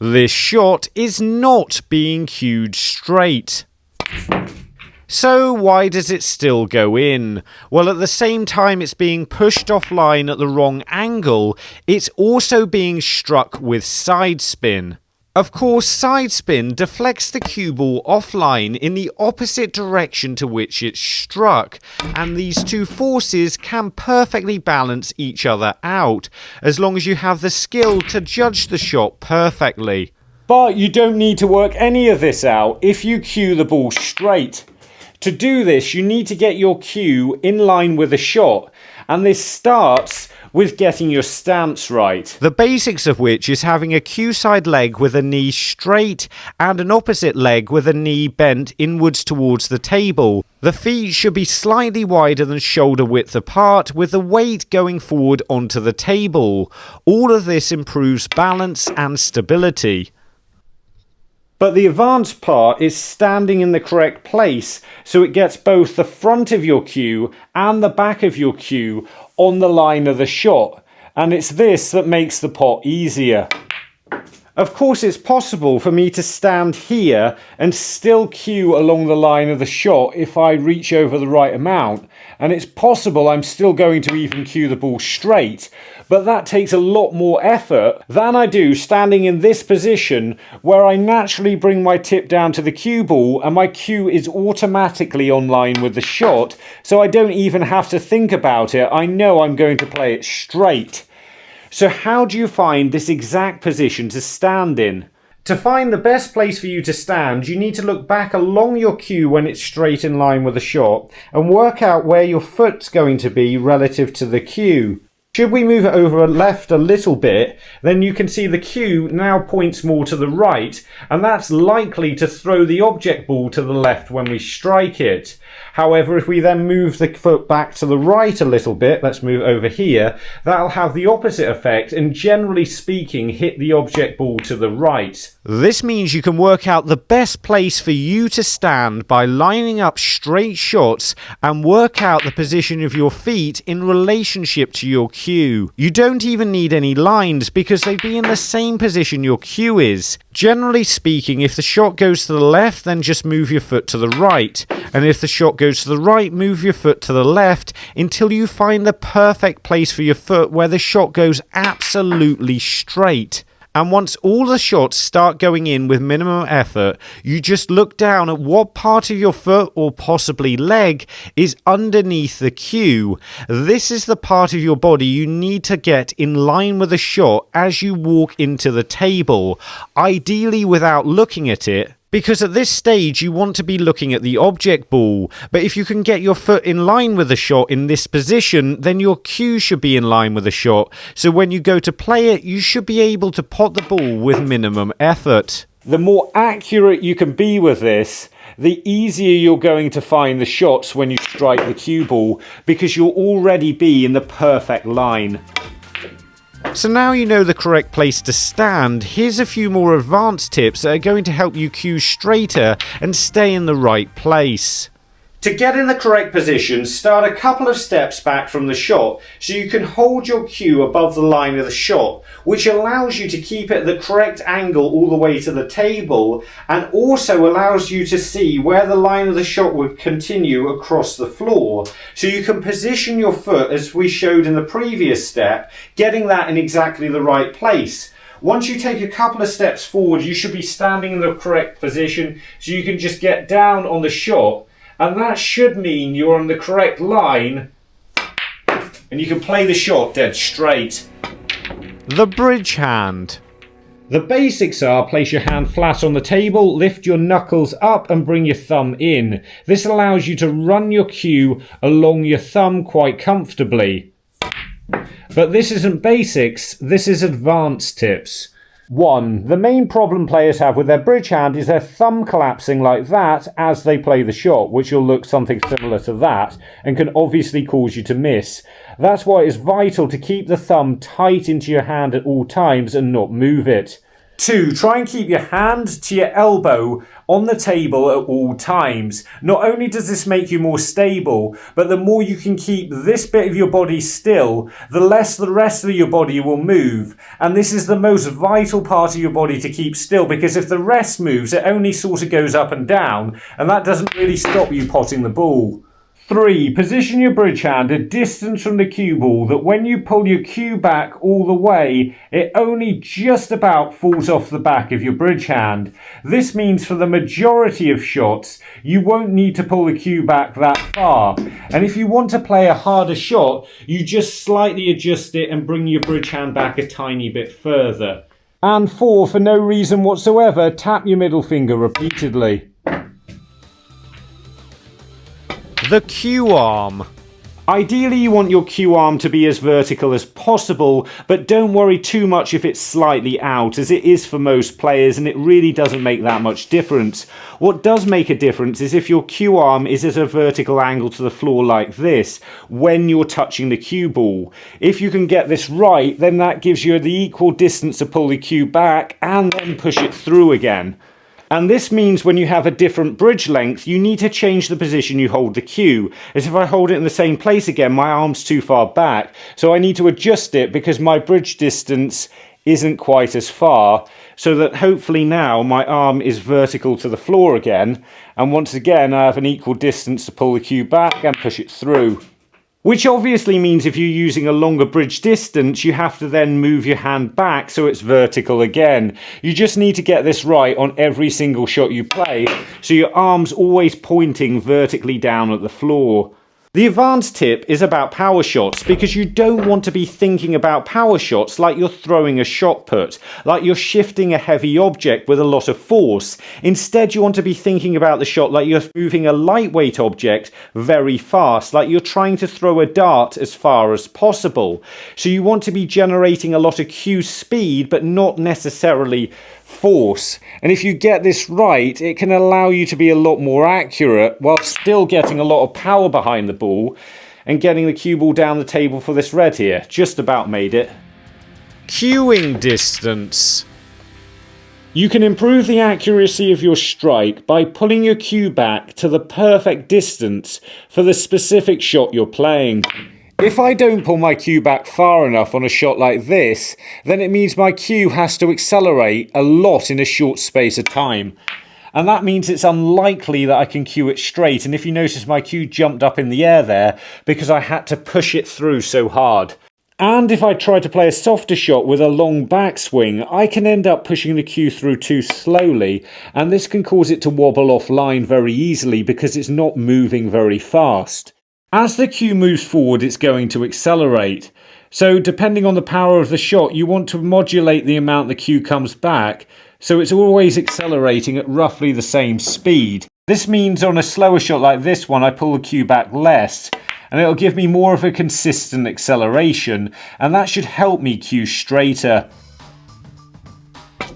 This shot is not being cued straight. So why does it still go in? Well, at the same time it's being pushed offline at the wrong angle, it's also being struck with side spin. Of course, side spin deflects the cue ball offline in the opposite direction to which it's struck, and these two forces can perfectly balance each other out, as long as you have the skill to judge the shot perfectly. But you don't need to work any of this out if you cue the ball straight. To do this, you need to get your cue in line with the shot, and this starts with getting your stance right. The basics of which is having a cue side leg with a knee straight and an opposite leg with a knee bent inwards towards the table. The feet should be slightly wider than shoulder width apart, with the weight going forward onto the table. All of this improves balance and stability. But the advanced part is standing in the correct place, so it gets both the front of your cue and the back of your cue on the line of the shot, and it's this that makes the pot easier. Of course, it's possible for me to stand here and still cue along the line of the shot if I reach over the right amount, and it's possible I'm still going to even cue the ball straight, but that takes a lot more effort than I do standing in this position where I naturally bring my tip down to the cue ball and my cue is automatically on line with the shot, so I don't even have to think about it. I know I'm going to play it straight. So how do you find this exact position to stand in? To find the best place for you to stand, you need to look back along your cue when it's straight in line with the shot and work out where your foot's going to be relative to the cue. Should we move it over left a little bit, then you can see the cue now points more to the right, and that's likely to throw the object ball to the left when we strike it. However, if we then move the foot back to the right a little bit, let's move over here, that'll have the opposite effect and generally speaking hit the object ball to the right. This means you can work out the best place for you to stand by lining up straight shots and work out the position of your feet in relationship to your cue. You don't even need any lines because they'd be in the same position your cue is. Generally speaking, if the shot goes to the left, then just move your foot to the right, and if the shot goes to the right, move your foot to the left until you find the perfect place for your foot where the shot goes absolutely straight. And once all the shots start going in with minimum effort, you just look down at what part of your foot or possibly leg is underneath the cue. This is the part of your body you need to get in line with the shot as you walk into the table, ideally without looking at it. Because at this stage you want to be looking at the object ball, but if you can get your foot in line with the shot in this position, then your cue should be in line with the shot, so when you go to play it, you should be able to pot the ball with minimum effort. The more accurate you can be with this, the easier you're going to find the shots when you strike the cue ball, because you'll already be in the perfect line. So now you know the correct place to stand, here's a few more advanced tips that are going to help you cue straighter and stay in the right place. To get in the correct position, start a couple of steps back from the shot so you can hold your cue above the line of the shot, which allows you to keep it at the correct angle all the way to the table and also allows you to see where the line of the shot would continue across the floor. So you can position your foot as we showed in the previous step, getting that in exactly the right place. Once you take a couple of steps forward, you should be standing in the correct position so you can just get down on the shot. And that should mean you're on the correct line and you can play the shot dead straight. The bridge hand. The basics are place your hand flat on the table, lift your knuckles up and bring your thumb in. This allows you to run your cue along your thumb quite comfortably. But this isn't basics, this is advanced tips. 1. The main problem players have with their bridge hand is their thumb collapsing like that as they play the shot, which will look something similar to that and can obviously cause you to miss. That's why it's vital to keep the thumb tight into your hand at all times and not move it. 2. Try and keep your hand to your elbow on the table at all times. Not only does this make you more stable, but the more you can keep this bit of your body still, the less the rest of your body will move. And this is the most vital part of your body to keep still, because if the rest moves, it only sort of goes up and down, and that doesn't really stop you potting the ball. 3. Position your bridge hand a distance from the cue ball that when you pull your cue back all the way, it only just about falls off the back of your bridge hand. This means for the majority of shots, you won't need to pull the cue back that far. And if you want to play a harder shot, you just slightly adjust it and bring your bridge hand back a tiny bit further. And 4, for no reason whatsoever, tap your middle finger repeatedly. The cue arm. Ideally you want your cue arm to be as vertical as possible, but don't worry too much if it's slightly out, as it is for most players, and it really doesn't make that much difference. What does make a difference is if your cue arm is at a vertical angle to the floor like this when you're touching the cue ball. If you can get this right, then that gives you the equal distance to pull the cue back and then push it through again. And this means when you have a different bridge length, you need to change the position you hold the cue. As if I hold it in the same place again, my arm's too far back. So I need to adjust it because my bridge distance isn't quite as far. So that hopefully now my arm is vertical to the floor again. And once again, I have an equal distance to pull the cue back and push it through. Which obviously means if you're using a longer bridge distance, you have to then move your hand back so it's vertical again. You just need to get this right on every single shot you play, so your arm's always pointing vertically down at the floor. The advanced tip is about power shots, because you don't want to be thinking about power shots like you're throwing a shot put, like you're shifting a heavy object with a lot of force. Instead, you want to be thinking about the shot like you're moving a lightweight object very fast, like you're trying to throw a dart as far as possible. So you want to be generating a lot of cue speed, but not necessarily force. And if you get this right, it can allow you to be a lot more accurate while still getting a lot of power behind the ball and getting the cue ball down the table for this red here. Just about made it. Cueing distance. You can improve the accuracy of your strike by pulling your cue back to the perfect distance for the specific shot you're playing. If I don't pull my cue back far enough on a shot like this, then it means my cue has to accelerate a lot in a short space of time. And that means it's unlikely that I can cue it straight. And if you notice, my cue jumped up in the air there because I had to push it through so hard. And if I try to play a softer shot with a long backswing, I can end up pushing the cue through too slowly, and this can cause it to wobble offline very easily because it's not moving very fast. As the cue moves forward, it's going to accelerate. So depending on the power of the shot, you want to modulate the amount the cue comes back, so it's always accelerating at roughly the same speed. This means on a slower shot like this one, I pull the cue back less, and it'll give me more of a consistent acceleration, and that should help me cue straighter.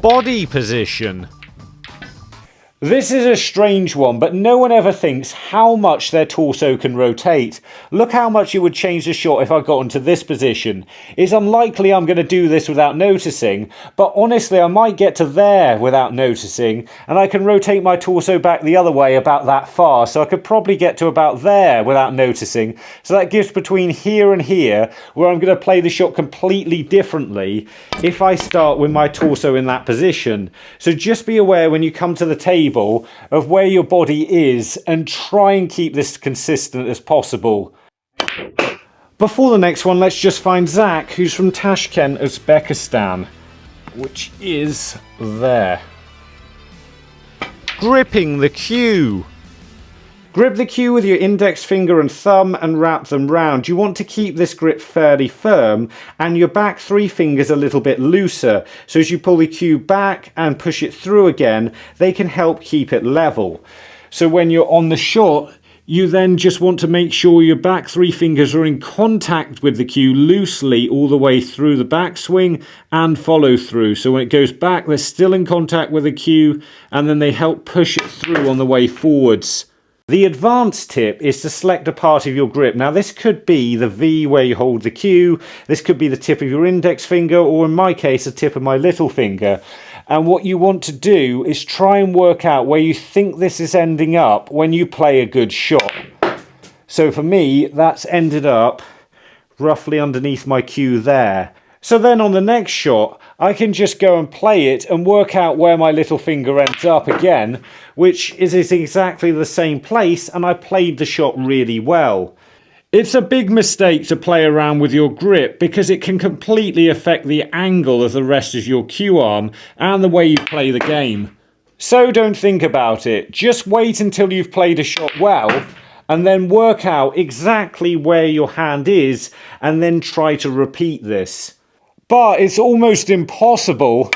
Body position. This is a strange one, but no one ever thinks how much their torso can rotate. Look how much it would change the shot if I got into this position. It's unlikely I'm going to do this without noticing, but honestly I might get to there without noticing, and I can rotate my torso back the other way about that far, so I could probably get to about there without noticing. So that gives between here and here, where I'm going to play the shot completely differently if I start with my torso in that position. So just be aware when you come to the table of where your body is and try and keep this consistent as possible. Before the next one, let's just find Zach, who's from Tashkent, Uzbekistan, which is there. Gripping the cue. Grip the cue with your index finger and thumb and wrap them round. You want to keep this grip fairly firm and your back three fingers a little bit looser. So as you pull the cue back and push it through again, they can help keep it level. So when you're on the shot, you then just want to make sure your back three fingers are in contact with the cue loosely all the way through the backswing and follow through. So when it goes back, they're still in contact with the cue and then they help push it through on the way forwards. The advanced tip is to select a part of your grip. Now this could be the V where you hold the cue, this could be the tip of your index finger, or in my case the tip of my little finger. And what you want to do is try and work out where you think this is ending up when you play a good shot. So for me, that's ended up roughly underneath my cue there. So then on the next shot, I can just go and play it and work out where my little finger ends up again, which is exactly the same place, and I played the shot really well. It's a big mistake to play around with your grip because it can completely affect the angle of the rest of your cue arm and the way you play the game. So don't think about it, just wait until you've played a shot well and then work out exactly where your hand is and then try to repeat this. But it's almost impossible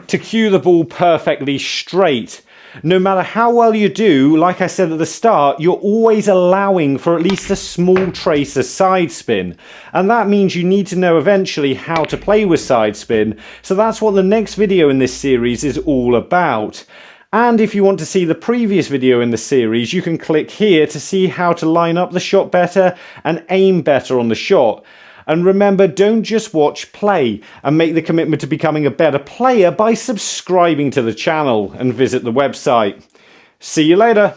to cue the ball perfectly straight. No matter how well you do, like I said at the start, you're always allowing for at least a small trace of side spin. And that means you need to know eventually how to play with side spin. So that's what the next video in this series is all about. And if you want to see the previous video in the series, you can click here to see how to line up the shot better and aim better on the shot. And remember, don't just watch, play, and make the commitment to becoming a better player by subscribing to the channel and visit the website. See you later.